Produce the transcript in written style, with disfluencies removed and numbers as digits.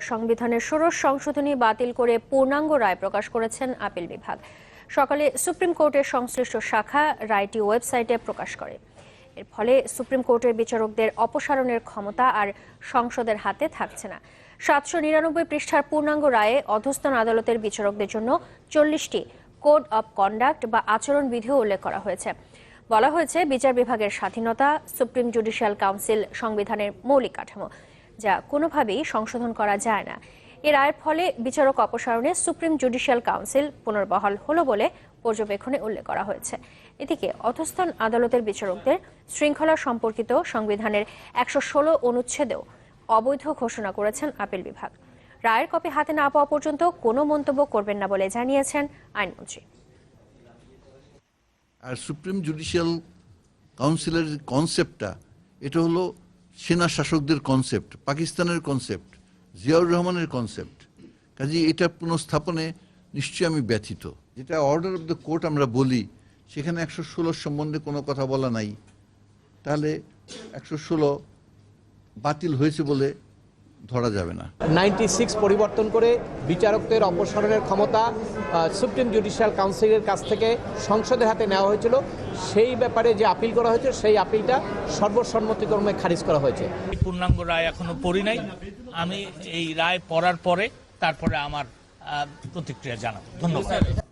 সংবিধানের ষোড়শ সংশোধনী বাতিল করে পূর্ণাঙ্গ রায় প্রকাশ করেছেন আপিল বিভাগ। সকালে সুপ্রিম কোর্টের সংশ্লিষ্ট শাখা রায়টি ওয়েবসাইটে প্রকাশ করে। এর ফলে সুপ্রিম কোর্টের বিচারকদের অপসারণের ক্ষমতা আর সংসদের হাতে থাকছে না। 799 পৃষ্ঠার পূর্ণাঙ্গ রায়ে অধস্তন আদালতের বিচারকদের জন্য 40টি কোড অব কন্ডাক্ট বা আচরণ বিধিও উল্লেখ করা হয়েছে। বলা হয়েছে, বিচার বিভাগের স্বাধীনতা সুপ্রিম জুডিশিয়াল কাউন্সিল সংবিধানের মৌলিক কাঠামো, যা কোনোভাবেই সংশোধন করা যায় না। এ রায়ের ফলে বিচারক অপসারণে সুপ্রিম জুডিশিয়াল কাউন্সিল পুনর্বহাল হলো বলে পর্যবেক্ষণে উল্লেখ করা হয়েছে। এদিকে অধস্তন আদালতের বিচারকদের শৃঙ্খলা সম্পর্কিত সংবিধানের 116 অনুচ্ছেদেও অবৈধ ঘোষণা করেছেন আপিল বিভাগ। রায়ের কপি হাতে না পাওয়া পর্যন্ত কোনো মন্তব্য করবেন না বলে জানিয়েছেন আইনমন্ত্রী। আর সুপ্রিম জুডিশিয়াল কাউন্সিলের কনসেপ্টটা এটা হলো সেনা শাসকদের কনসেপ্ট, পাকিস্তানের কনসেপ্ট, জিয়াউর রহমানের কনসেপ্ট। কাজে এটা পুনঃস্থাপনে নিশ্চয়ই আমি ব্যথিত। যেটা অর্ডার অফ দ্য কোর্ট আমরা বলি, সেখানে 116 সম্বন্ধে কোনো কথা বলা নাই, তাহলে 116 বাতিল হয়েছে বলে ধরা যাবে না। 96 পরিবর্তন করে বিচারকদের অপসারণের ক্ষমতা সুপ্রিম জুডিশিয়াল কাউন্সিলের কাছ থেকে সংসদের হাতে নেওয়া হয়েছিল। সেই ব্যাপারে যে আপিল করা হয়েছে, সেই আপিলটা সর্বসম্মতিক্রমে খারিজ করা হয়েছে। পূর্ণাঙ্গ রায় এখনো পড়ি নাই, আমি এই রায় পড়ার পরে তারপরে আমার প্রতিক্রিয়া জানাবো। ধন্যবাদ।